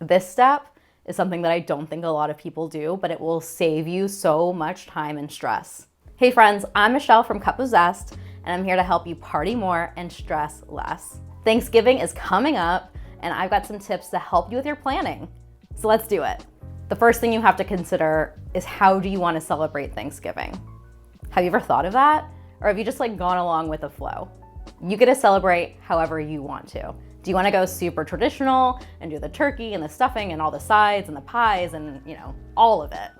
This step is something that I don't think a lot of people do, but it will save you so much time and stress. Hey friends, I'm Michelle from Cup of Zest, and I'm here to help you party more and stress less. Thanksgiving is coming up, and I've got some tips to help you with your planning. So let's do it. The first thing you have to consider is, how do you want to celebrate Thanksgiving? Have you ever thought of that? Or have you just gone along with the flow? You get to celebrate however you want to. Do you want to go super traditional and do the turkey and the stuffing and all the sides and the pies and, all of it?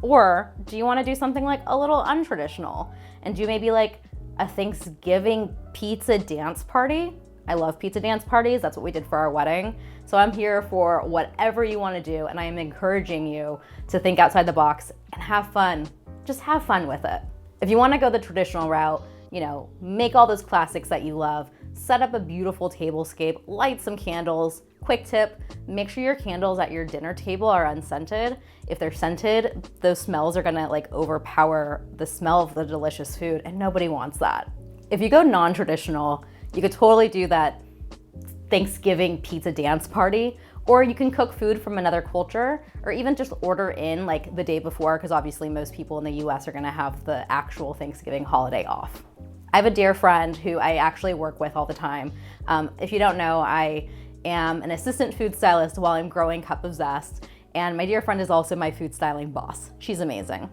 Or do you want to do something a little untraditional and do maybe a Thanksgiving pizza dance party? I love pizza dance parties. That's what we did for our wedding. So I'm here for whatever you want to do, and I am encouraging you to think outside the box and have fun. Just have fun with it. If you want to go the traditional route, make all those classics that you love, set up a beautiful tablescape, light some candles. Quick tip, make sure your candles at your dinner table are unscented. If they're scented, those smells are gonna overpower the smell of the delicious food, and nobody wants that. If you go non-traditional, you could totally do that Thanksgiving pizza dance party, or you can cook food from another culture, or even just order in the day before, because obviously most people in the US are gonna have the actual Thanksgiving holiday off. I have a dear friend who I actually work with all the time. If you don't know, I am an assistant food stylist while I'm growing Cup of Zest, and my dear friend is also my food styling boss. She's amazing.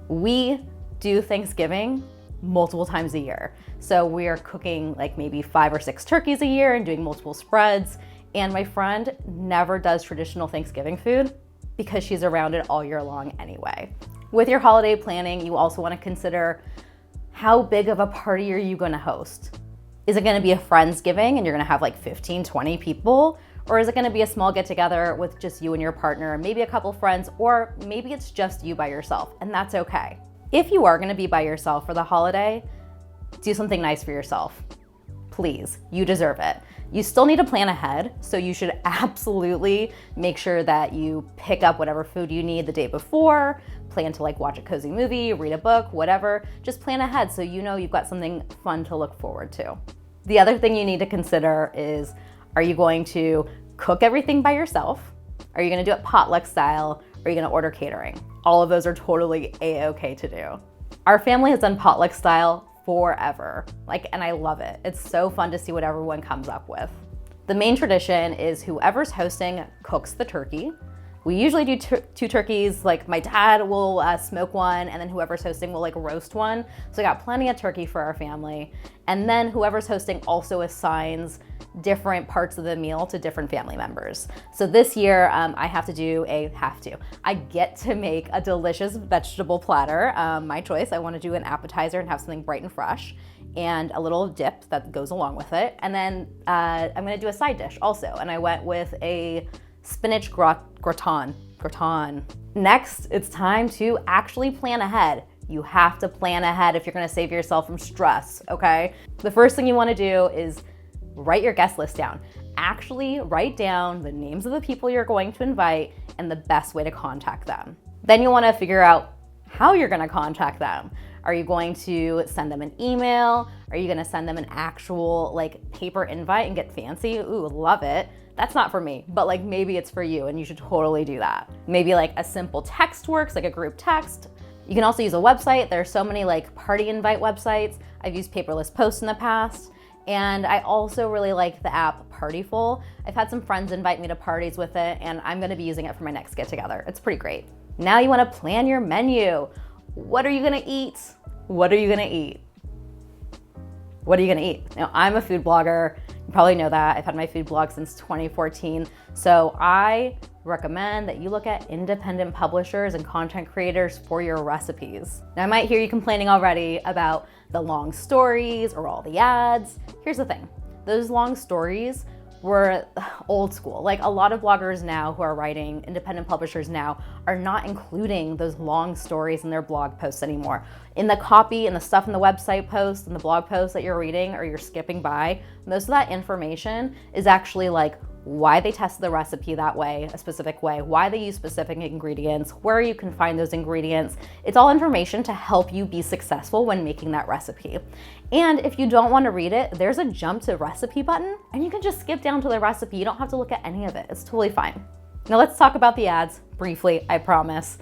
We do Thanksgiving multiple times a year. So we are cooking maybe 5 or 6 turkeys a year and doing multiple spreads. And my friend never does traditional Thanksgiving food because she's around it all year long anyway. With your holiday planning, you also want to consider, how big of a party are you going to host? Is it going to be a Friendsgiving and you're going to have 15, 20 people? Or is it going to be a small get together with just you and your partner, maybe a couple friends, or maybe it's just you by yourself, and that's okay. If you are going to be by yourself for the holiday, do something nice for yourself. Please, you deserve it. You still need to plan ahead, so you should absolutely make sure that you pick up whatever food you need the day before, plan to watch a cozy movie, read a book, whatever. Just plan ahead so you've got something fun to look forward to. The other thing you need to consider is, are you going to cook everything by yourself? Are you going to do it potluck style? Or are you going to order catering? All of those are totally a-okay to do. Our family has done potluck style forever, and I love it. It's so fun to see what everyone comes up with. The main tradition is whoever's hosting cooks the turkey. We usually do 2 turkeys. My dad will smoke one, and then whoever's hosting will roast one. So we got plenty of turkey for our family. And then whoever's hosting also assigns different parts of the meal to different family members. So this year, I get to make a delicious vegetable platter. My choice. I want to do an appetizer and have something bright and fresh, and a little dip that goes along with it. And then I'm going to do a side dish also. And I went with a spinach gratin. Next, it's time to actually plan ahead. You have to plan ahead if you're going to save yourself from stress, okay? The first thing you want to do is write your guest list down. Actually write down the names of the people you're going to invite and the best way to contact them. Then you want to figure out how you're going to contact them. Are you going to send them an email? Are you going to send them an actual paper invite and get fancy? Ooh, love it. That's not for me, but maybe it's for you, and you should totally do that. Maybe a simple text works, a group text. You can also use a website. There are so many party invite websites. I've used paperless posts in the past. And I also really like the app Partyful. I've had some friends invite me to parties with it, and I'm gonna be using it for my next get together. It's pretty great. Now you wanna plan your menu. What are you gonna eat? What are you gonna eat? What are you gonna eat? Now, I'm a food blogger. You probably know that. I've had my food blog since 2014. So I recommend that you look at independent publishers and content creators for your recipes. Now, I might hear you complaining already about the long stories or all the ads. Here's the thing. Those long stories were old school. A lot of bloggers now who are writing, independent publishers now, are not including those long stories in their blog posts anymore. In the copy and the stuff in the website posts and the blog posts that you're reading or you're skipping by, most of that information is actually why they tested the recipe that way, a specific way, why they use specific ingredients, where you can find those ingredients. It's all information to help you be successful when making that recipe. And if you don't want to read it, there's a jump to recipe button, and you can just skip down to the recipe. You don't have to look at any of it. It's totally fine. Now let's talk about the ads briefly, I promise.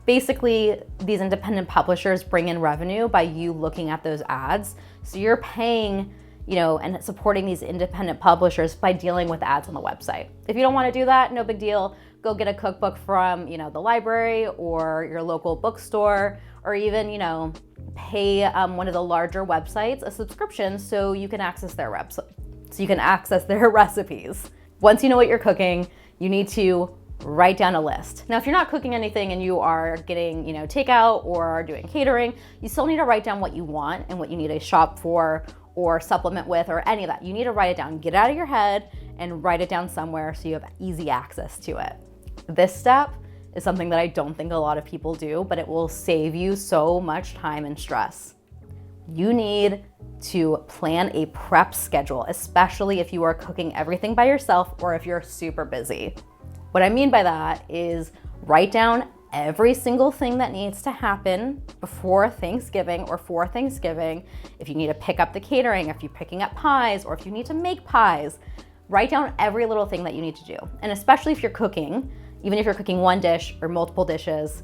Basically, these independent publishers bring in revenue by you looking at those ads. So you're paying, and supporting these independent publishers by dealing with ads on the website. If you don't want to do that, no big deal. Go get a cookbook from, the library or your local bookstore, or even, pay one of the larger websites a subscription so you can access their recipes. Once you know what you're cooking, you need to write down a list. Now, if you're not cooking anything and you are getting, takeout or are doing catering, you still need to write down what you want and what you need to shop for or supplement with or any of that. You need to write it down. Get it out of your head and write it down somewhere so you have easy access to it. This step is something that I don't think a lot of people do, but it will save you so much time and stress. You need to plan a prep schedule, especially if you are cooking everything by yourself or if you're super busy. What I mean by that is write down every single thing that needs to happen before Thanksgiving or for Thanksgiving. If you need to pick up the catering, if you're picking up pies, or if you need to make pies, write down every little thing that you need to do. And especially if you're cooking, even if you're cooking one dish or multiple dishes,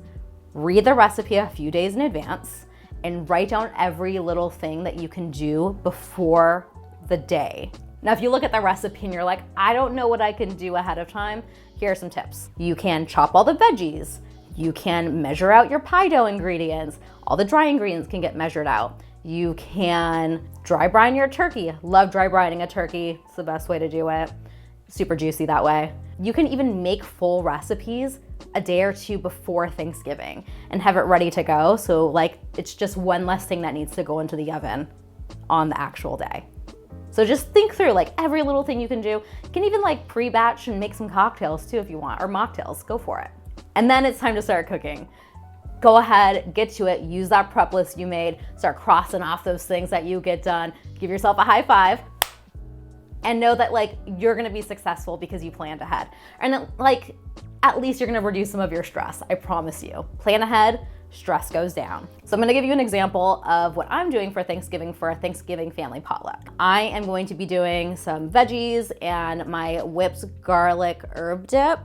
read the recipe a few days in advance and write down every little thing that you can do before the day. Now, if you look at the recipe and you're like, I don't know what I can do ahead of time, here are some tips. You can chop all the veggies. You can measure out your pie dough ingredients. All the dry ingredients can get measured out. You can dry brine your turkey. Love dry brining a turkey. It's the best way to do it. Super juicy that way. You can even make full recipes a day or two before Thanksgiving and have it ready to go. So it's just one less thing that needs to go into the oven on the actual day. So just think through every little thing you can do. You can even pre-batch and make some cocktails too if you want, or mocktails, go for it. And then it's time to start cooking. Go ahead, get to it, use that prep list you made, start crossing off those things that you get done, give yourself a high five, and know that you're gonna be successful because you planned ahead. And at least you're gonna reduce some of your stress, I promise you. Plan ahead, stress goes down. So I'm gonna give you an example of what I'm doing for Thanksgiving for a Thanksgiving family potluck. I am going to be doing some veggies and my whipped garlic herb dip.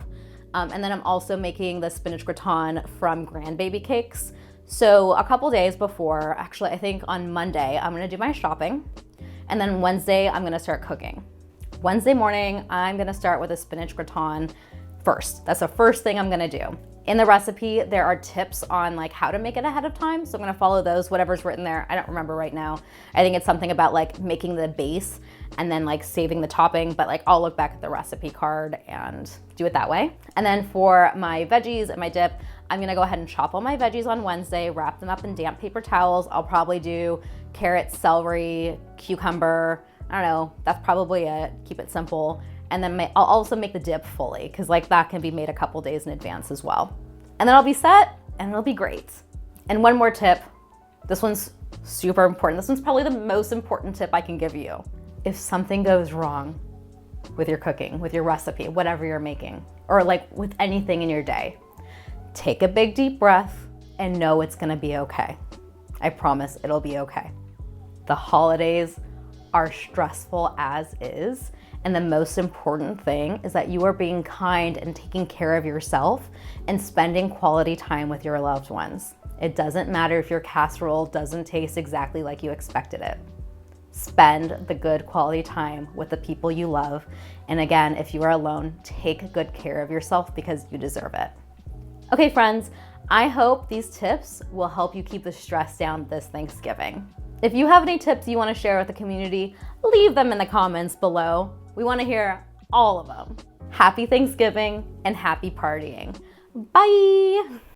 And then I'm also making the spinach gratin from Grandbaby Cakes. So a couple days before, actually I think on Monday, I'm gonna do my shopping. And then Wednesday, I'm gonna start cooking. Wednesday morning, I'm gonna start with a spinach gratin first. That's the first thing I'm gonna do. In the recipe, there are tips on how to make it ahead of time. So I'm gonna follow those, whatever's written there. I don't remember right now. I think it's something about making the base and then saving the topping, but I'll look back at the recipe card and do it that way. And then for my veggies and my dip, I'm gonna go ahead and chop all my veggies on Wednesday, wrap them up in damp paper towels. I'll probably do carrots, celery, cucumber. I don't know, that's probably it. Keep it simple. And then I'll also make the dip fully because that can be made a couple days in advance as well. And then I'll be set and it'll be great. And one more tip, this one's super important. This one's probably the most important tip I can give you. If something goes wrong with your cooking, with your recipe, whatever you're making, or with anything in your day, take a big deep breath and know it's gonna be okay. I promise it'll be okay. The holidays are stressful as is. And the most important thing is that you are being kind and taking care of yourself and spending quality time with your loved ones. It doesn't matter if your casserole doesn't taste exactly like you expected it. Spend the good quality time with the people you love. And again, if you are alone, take good care of yourself because you deserve it. Okay, friends, I hope these tips will help you keep the stress down this Thanksgiving. If you have any tips you want to share with the community, leave them in the comments below. We want to hear all of them. Happy Thanksgiving and happy partying. Bye.